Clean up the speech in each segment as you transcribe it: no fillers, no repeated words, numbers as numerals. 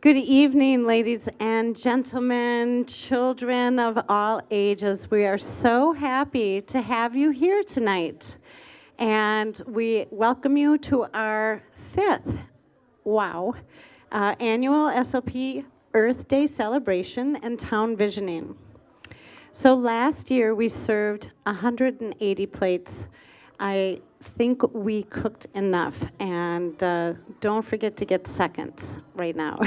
Good evening, ladies and gentlemen, children of all ages. We are so happy to have you here tonight. And we welcome you to our fifth, annual SLP Earth Day celebration and town visioning. So last year we served 180 plates. I think we cooked enough, and don't forget to get seconds right now.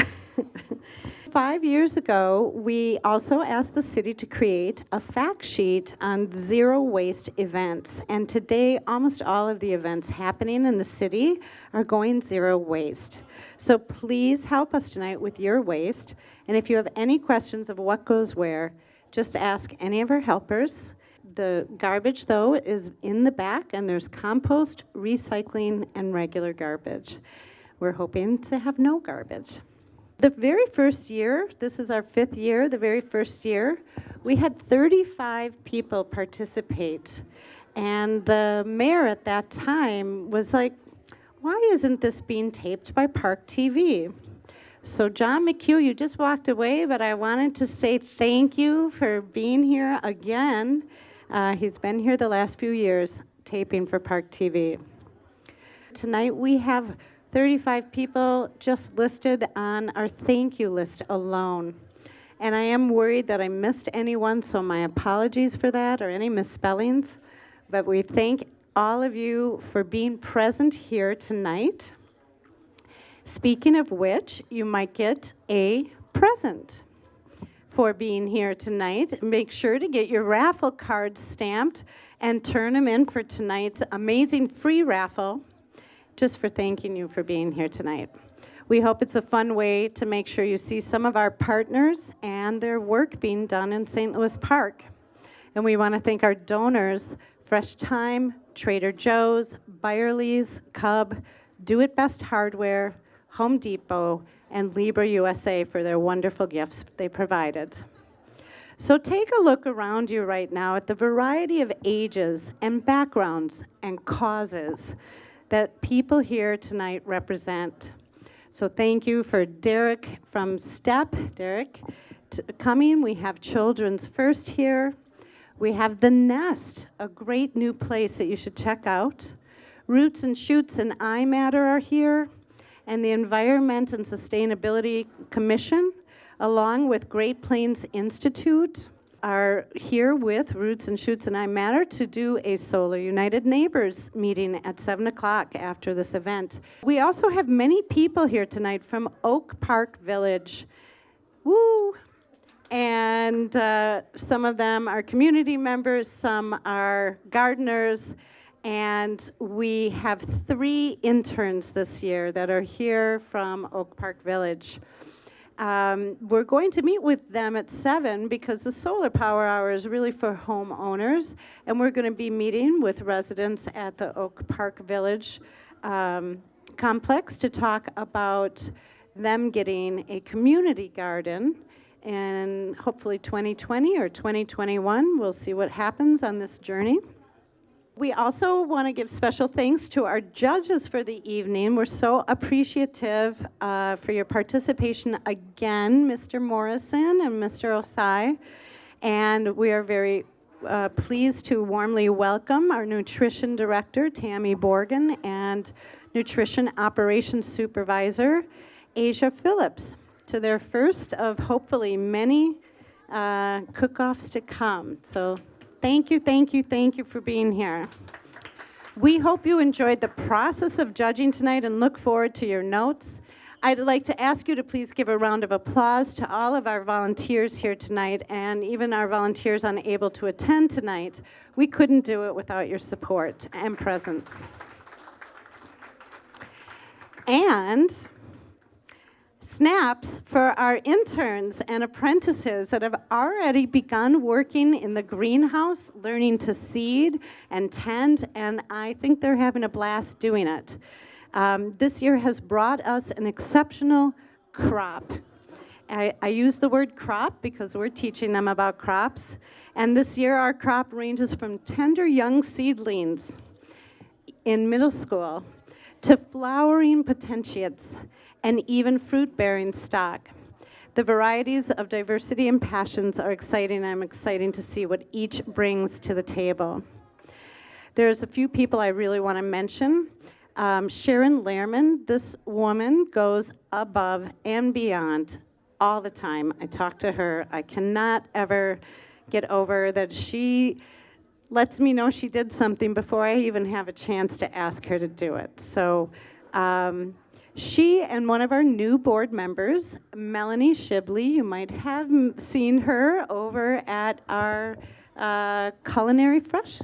5 years ago, we also asked the city to create a fact sheet on zero waste events. And today, almost all of the events happening in the city are going zero waste. So please help us tonight with your waste. And if you have any questions of what goes where, just ask any of our helpers. The garbage, though, is in the back, and there's compost, recycling, and regular garbage. We're hoping to have no garbage. The very first year, this is our fifth year, the very first year, we had 35 people participate. And the mayor at that time was like, why isn't this being taped by Park TV? So John McHugh, you just walked away, but I wanted to say thank you for being here again. He's been here the last few years taping for Park TV. Tonight we have 35 people just listed on our thank you list alone. And I am worried that I missed anyone, so my apologies for that or any misspellings. But we thank all of you for being present here tonight. Speaking of which, you might get a present for being here tonight. Make sure to get your raffle cards stamped and turn them in for tonight's amazing free raffle, just for thanking you for being here tonight. We hope it's a fun way to make sure you see some of our partners and their work being done in St. Louis Park. And we want to thank our donors, Fresh Time, Trader Joe's, Byerly's, Cub, Do It Best Hardware, Home Depot, and Libra USA for their wonderful gifts they provided. So take a look around you right now at the variety of ages and backgrounds and causes that people here tonight represent. So thank you for Derek from STEP, coming. We have Children's First here. We have The Nest, a great new place that you should check out. Roots and Shoots and iMatter are here. And the Environment and Sustainability Commission, along with Great Plains Institute, are here with Roots and Shoots and iMatter to do a Solar United Neighbors meeting at 7 o'clock after this event. We also have many people here tonight from Oak Park Village. Woo! And some of them are community members, some are gardeners, and we have 3 interns this year that are here from Oak Park Village. We're going to meet with them at 7 because the solar power hour is really for homeowners, and we're going to be meeting with residents at the Oak Park Village complex to talk about them getting a community garden in hopefully 2020 or 2021. We'll see what happens on this journey. We also want to give special thanks to our judges for the evening. We're so appreciative for your participation again, Mr. Morrison and Mr. Osai. And we are very pleased to warmly welcome our nutrition director, Tammy Borgen, and nutrition operations supervisor, Asia Phillips, to their first of hopefully many cook-offs to come. So thank you, thank you, thank you for being here. We hope you enjoyed the process of judging tonight and look forward to your notes. I'd like to ask you to please give a round of applause to all of our volunteers here tonight and even our volunteers unable to attend tonight. We couldn't do it without your support and presence. And snaps for our interns and apprentices that have already begun working in the greenhouse, learning to seed and tend, and I think they're having a blast doing it. This year has brought us an exceptional crop. I use the word crop because we're teaching them about crops, and this year our crop ranges from tender young seedlings in middle school to flowering potentiates and even fruit-bearing stock. The varieties of diversity and passions are exciting. I'm excited to see what each brings to the table. There's a few people I really want to mention. Sharon Lehrman, this woman goes above and beyond all the time. I talk to her. I cannot ever get over that she lets me know she did something before I even have a chance to ask her to do it. So she and one of our new board members, Melanie Shibley, you might have seen her over at our Culinary Fresh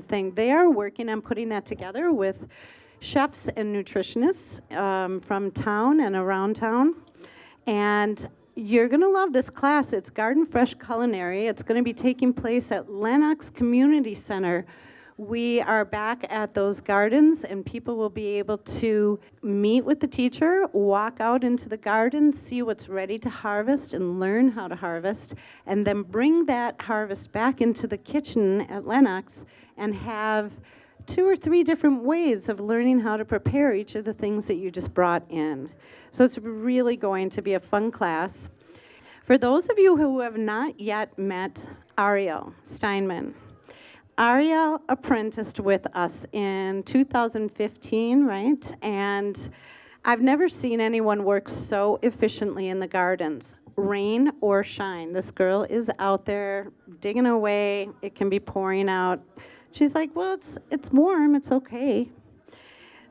thing. They are working on putting that together with chefs and nutritionists from town and around town. And you're going to love this class. It's Garden Fresh Culinary. It's going to be taking place at Lenox Community Center. We are back at those gardens, and people will be able to meet with the teacher, walk out into the garden, see what's ready to harvest, and learn how to harvest, and then bring that harvest back into the kitchen at Lenox and have 2 or 3 different ways of learning how to prepare each of the things that you just brought in. So it's really going to be a fun class. For those of you who have not yet met Ariel Steinman, Ariel apprenticed with us in 2015, right? And I've never seen anyone work so efficiently in the gardens, rain or shine. This girl is out there digging away. It can be pouring out. She's like, well, it's warm, it's okay.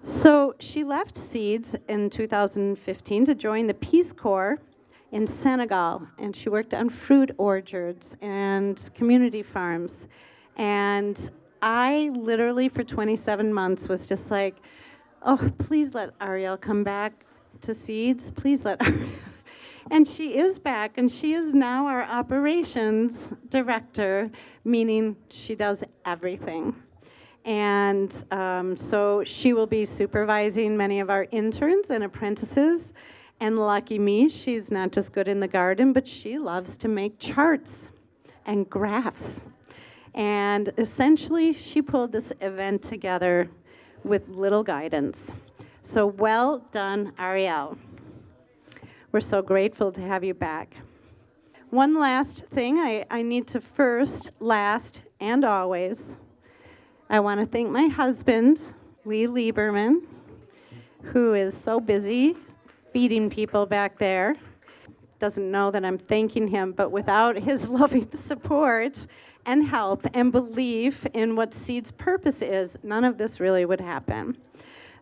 So she left Seeds in 2015 to join the Peace Corps in Senegal, and she worked on fruit orchards and community farms. And I literally, for 27 months, was just like, oh, please let Ariel come back to Seeds. Please let Ariel. And she is back, and she is now our operations director, meaning she does everything. And so she will be supervising many of our interns and apprentices. And lucky me, she's not just good in the garden, but she loves to make charts and graphs. And essentially, she pulled this event together with little guidance. So well done, Ariel. We're so grateful to have you back. One last thing, I need to first, last, and always, I want to thank my husband, Lee Lieberman, who is so busy feeding people back there. Doesn't know that I'm thanking him, but without his loving support and help and belief in what Seeds' purpose is, none of this really would happen.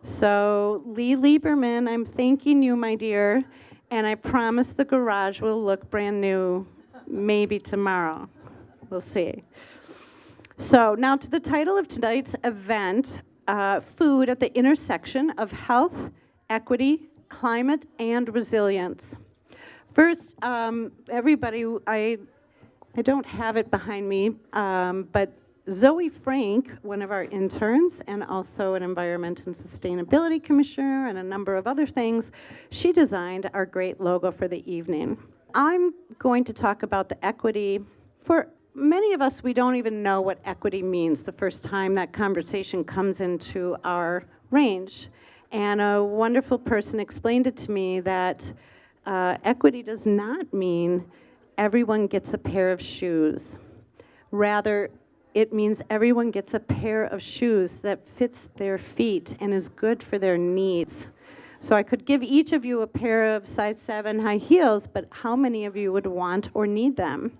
So Lee Lieberman, I'm thanking you, my dear, and I promise the garage will look brand new maybe tomorrow. We'll see. So now to the title of tonight's event, Food at the Intersection of Health, Equity, Climate, and Resilience. First, everybody, I don't have it behind me, but Zoe Frank, one of our interns and also an Environment and Sustainability Commissioner and a number of other things, she designed our great logo for the evening. I'm going to talk about the equity. For many of us, we don't even know what equity means the first time that conversation comes into our range. And a wonderful person explained it to me that equity does not mean everyone gets a pair of shoes. Rather, it means everyone gets a pair of shoes that fits their feet and is good for their needs. So I could give each of you a pair of size 7 high heels, but how many of you would want or need them?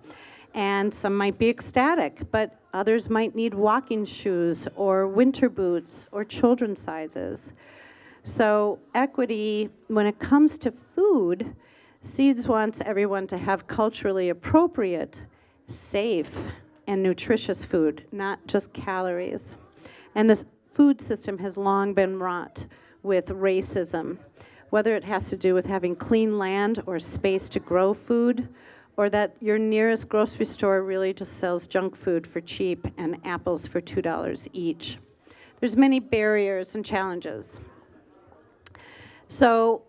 And some might be ecstatic, but others might need walking shoes or winter boots or children's sizes. So equity, when it comes to food, Seeds wants everyone to have culturally appropriate, safe, and nutritious food, not just calories. And this food system has long been wrought with racism, whether it has to do with having clean land or space to grow food, or that your nearest grocery store really just sells junk food for cheap and apples for $2 each. There's many barriers and challenges. So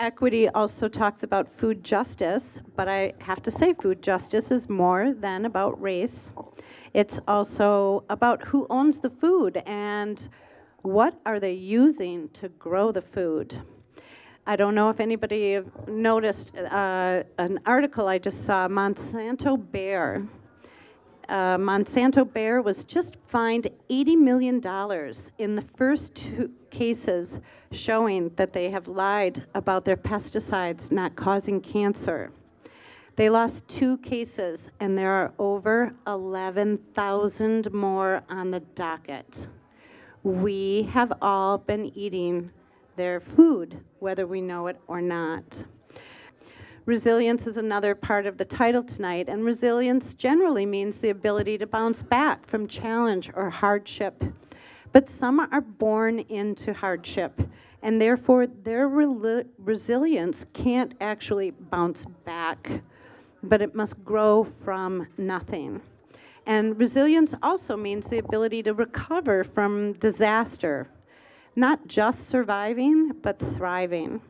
equity also talks about food justice, but I have to say food justice is more than about race. It's also about who owns the food and what are they using to grow the food. I don't know if anybody have noticed an article I just saw, Monsanto Bayer. Monsanto Bayer was just fined $80 million in the first 2 cases showing that they have lied about their pesticides not causing cancer. They lost 2 cases, and there are over 11,000 more on the docket. We have all been eating their food, whether we know it or not. Resilience is another part of the title tonight, and resilience generally means the ability to bounce back from challenge or hardship. But some are born into hardship, and therefore their resilience can't actually bounce back, but it must grow from nothing. And resilience also means the ability to recover from disaster, not just surviving, but thriving.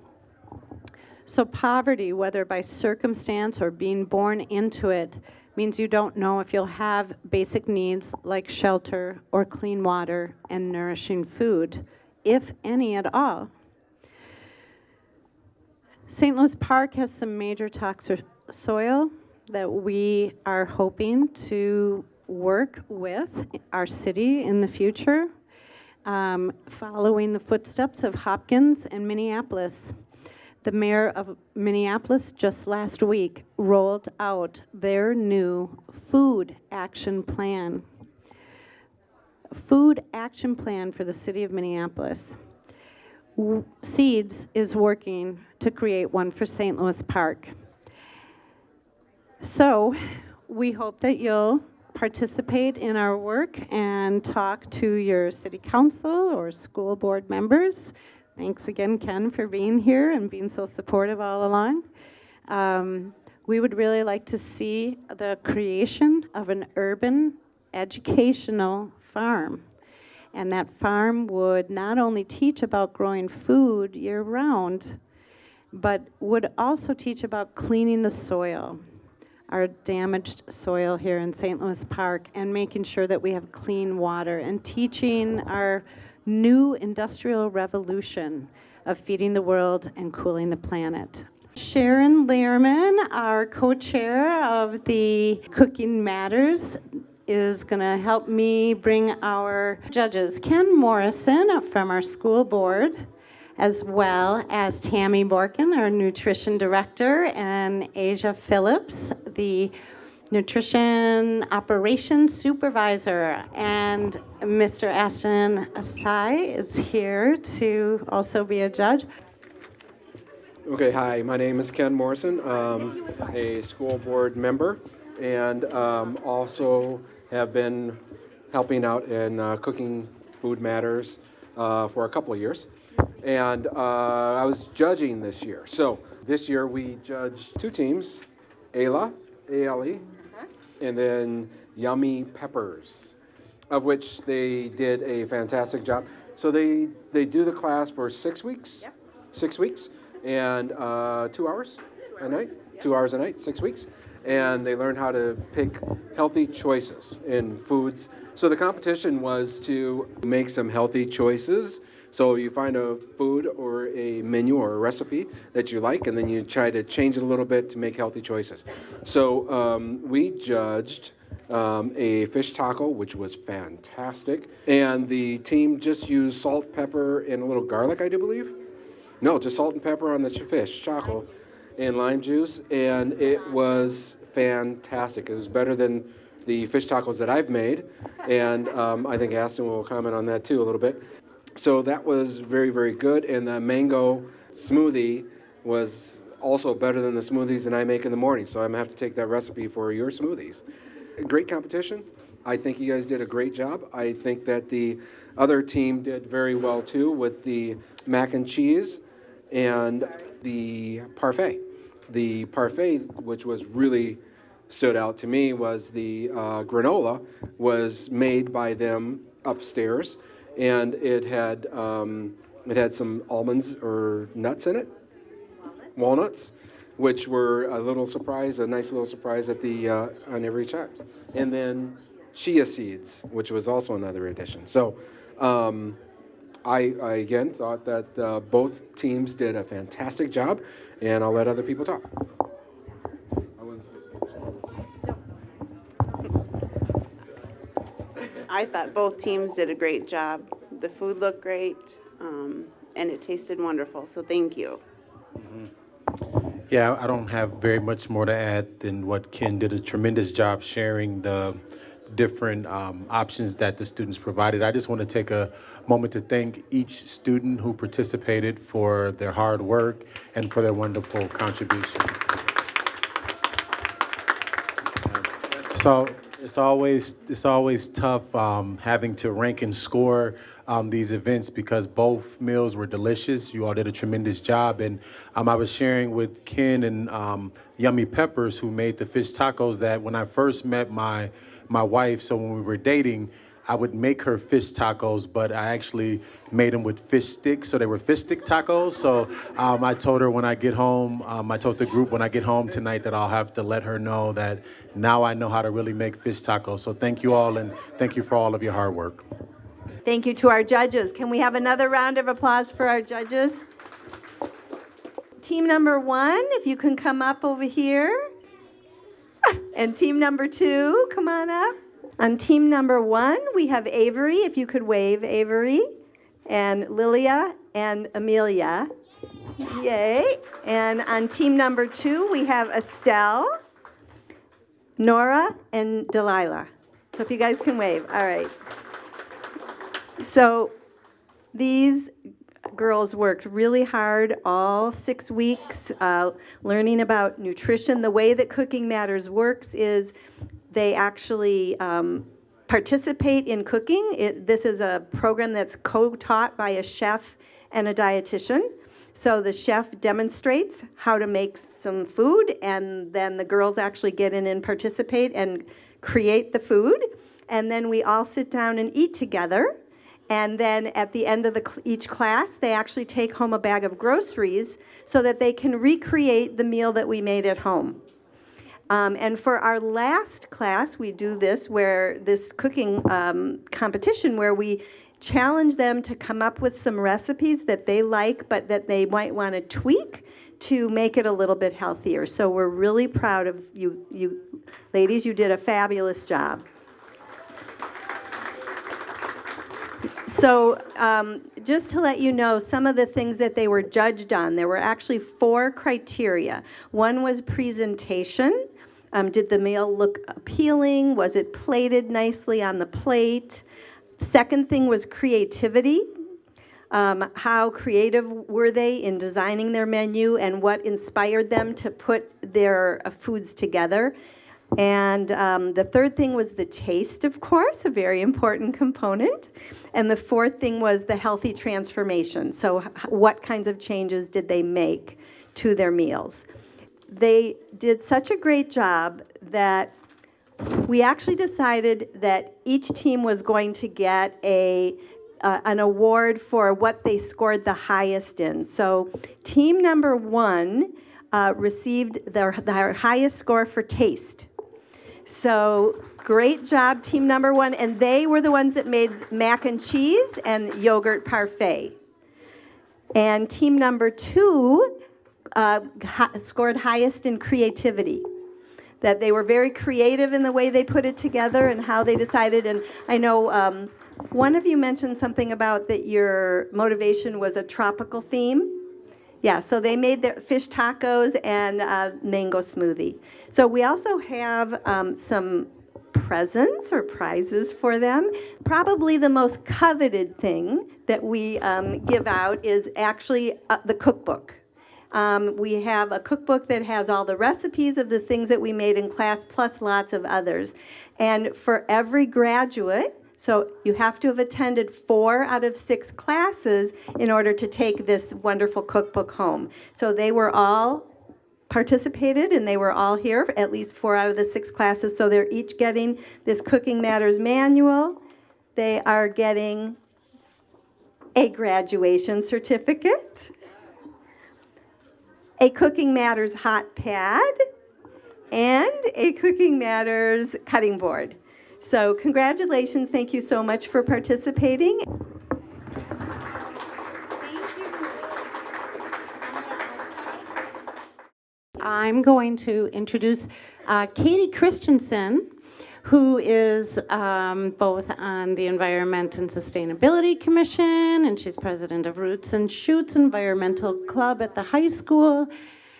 So poverty, whether by circumstance or being born into it, means you don't know if you'll have basic needs like shelter or clean water and nourishing food, if any at all. St. Louis Park has some major toxic soil that we are hoping to work with our city in the future, following the footsteps of Hopkins and Minneapolis. The mayor of Minneapolis just last week rolled out their new food action plan. Food action plan for the city of Minneapolis. SEEDS is working to create one for St. Louis Park. So we hope that you'll participate in our work and talk to your city council or school board members. Thanks again, Ken, for being here and being so supportive all along. We would really like to see the creation of an urban educational farm. And that farm would not only teach about growing food year-round, but would also teach about cleaning the soil, our damaged soil here in St. Louis Park, and making sure that we have clean water, and teaching our new industrial revolution of feeding the world and cooling the planet. Sharon Lehrman, our co-chair of the Cooking Matters, is going to help me bring our judges. Ken Morrison from our school board, as well as Tammy Borkin, our nutrition director, and Asia Phillips, the nutrition operations supervisor. And Mr. Aston Asai is here to also be a judge. Okay, hi, my name is Ken Morrison, a school board member, and also have been helping out in Cooking Food Matters for a couple of years. And I was judging this year. So this year we judged 2 teams, ALE, and then Yummy Peppers, of which they did a fantastic job. So they do the class for 6 weeks, yep. 6 weeks, and 2 hours a night, 2 hours a night, 6 weeks. And they learn how to pick healthy choices in foods. So the competition was to make some healthy choices. So you find a food or a menu or a recipe that you like, and then you try to change it a little bit to make healthy choices. So we judged a fish taco, which was fantastic. And the team just used salt, pepper, and a little garlic, I do believe. No, just salt and pepper on the fish taco and lime juice, and it was fantastic. It was better than the fish tacos that I've made, and I think Aston will comment on that too a little bit. So that was very, very good, and the mango smoothie was also better than the smoothies that I make in the morning, so I'm going to have to take that recipe for your smoothies. Great competition. I think you guys did a great job. I think that the other team did very well too with the mac and cheese and the parfait. The parfait, which was really stood out to me, was the granola was made by them upstairs, and it had some almonds or nuts in it, walnuts, which were a little surprise, a nice little surprise at the on every chart, and then chia seeds, which was also another addition. So I again thought that both teams did a fantastic job, and I'll let other people talk. I thought both teams did a great job. The food looked great, and it tasted wonderful, so thank you. Yeah, I don't have very much more to add than what Ken did a tremendous job sharing the different options that the students provided. I just want to take a moment to thank each student who participated for their hard work and for their wonderful contribution. So it's always tough having to rank and score these events because both meals were delicious. You all did a tremendous job, and I was sharing with Ken and Yummy Peppers, who made the fish tacos, that when I first met my wife, so when we were dating, I would make her fish tacos, but I actually made them with fish sticks, so they were fish stick tacos. So I told her when I get home, I told the group when I get home tonight that I'll have to let her know that now I know how to really make fish tacos. So thank you all, and thank you for all of your hard work. Thank you to our judges. Can we have another round of applause for our judges? Team number 1, if you can come up over here. And team number 2, come on up. On team number 1, we have Avery, if you could wave, Avery, and Lilia and Amelia. Yay. And on team number 2, we have Estelle, Nora, and Delilah. So if you guys can wave. All right. So these girls worked really hard all 6 weeks learning about nutrition. The way that Cooking Matters works is they actually participate in cooking. This is a program that's co-taught by a chef and a dietitian. So the chef demonstrates how to make some food, and then the girls actually get in and participate and create the food. And then we all sit down and eat together. And then at the end of each class, they actually take home a bag of groceries so that they can recreate the meal that we made at home. And for our last class, we do this cooking competition where we challenge them to come up with some recipes that they like, but that they might want to tweak to make it a little bit healthier. So we're really proud of you ladies. You did a fabulous job. So just to let you know, some of the things that they were judged on, there were actually 4 criteria. One was presentation. Did the meal look appealing? Was it plated nicely on the plate? Second thing was creativity. How creative were they in designing their menu and what inspired them to put their foods together? And the third thing was the taste, of course, a very important component. And the fourth thing was the healthy transformation. So what kinds of changes did they make to their meals? They did such a great job that we actually decided that each team was going to get an award for what they scored the highest in. So team number 1 received their highest score for taste. So great job, team number 1. And they were the ones that made mac and cheese and yogurt parfait. And team number 2 scored highest in creativity. That they were very creative in the way they put it together and how they decided. And I know one of you mentioned something about that your motivation was a tropical theme. Yeah, so they made their fish tacos and mango smoothie. So we also have some presents or prizes for them. Probably the most coveted thing that we give out is actually the cookbook. We have a cookbook that has all the recipes of the things that we made in class, plus lots of others. And for every graduate, so you have to have attended 4 out of 6 classes in order to take this wonderful cookbook home. So they were all participated and they were all here, for at least 4 out of the 6 classes. So they're each getting this Cooking Matters manual. They are getting a graduation certificate, a Cooking Matters hot pad, and a Cooking Matters cutting board. So congratulations, thank you so much for participating. I'm going to introduce Katie Christensen, who is both on the Environment and Sustainability Commission, and she's president of Roots and Shoots Environmental Club at the high school,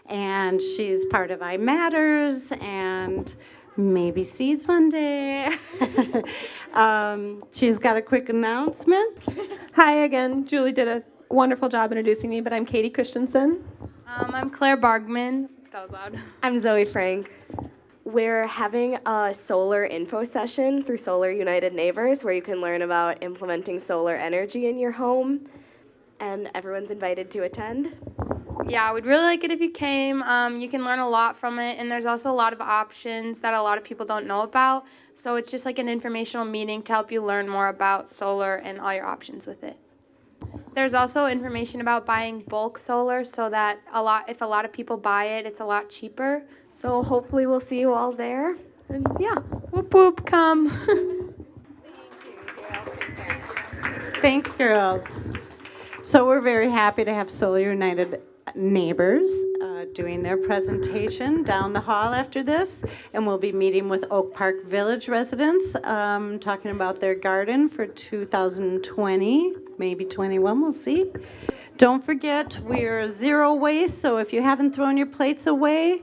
and she's part of I Matters and maybe Seeds one day. She's got a quick announcement. Hi again. Julie did a wonderful job introducing me, but I'm Katie Christensen. I'm Claire Bargman. That was loud. I'm Zoe Frank. We're having a solar info session through Solar United Neighbors where you can learn about implementing solar energy in your home, and everyone's invited to attend. Yeah, we'd really like it if you came. You can learn a lot from it, and there's also a lot of options that a lot of people don't know about. So it's just like an informational meeting to help you learn more about solar and all your options with it. There's also information about buying bulk solar so that if a lot of people buy it, it's a lot cheaper. So hopefully we'll see you all there. And yeah. Whoop whoop, come. Thanks, girls. So we're very happy to have Solar United Neighbors doing their presentation down the hall after this, and we'll be meeting with Oak Park Village residents, talking about their garden for 2020, maybe 21, we'll see. Don't forget, we're zero waste, so if you haven't thrown your plates away,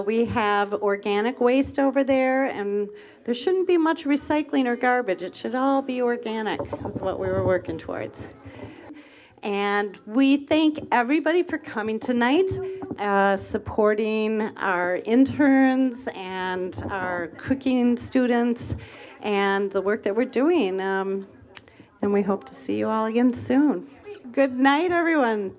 we have organic waste over there, and there shouldn't be much recycling or garbage. It should all be organic, is what we were working towards. And we thank everybody for coming tonight, supporting our interns and our cooking students and the work that we're doing. And we hope to see you all again soon. Good night, everyone.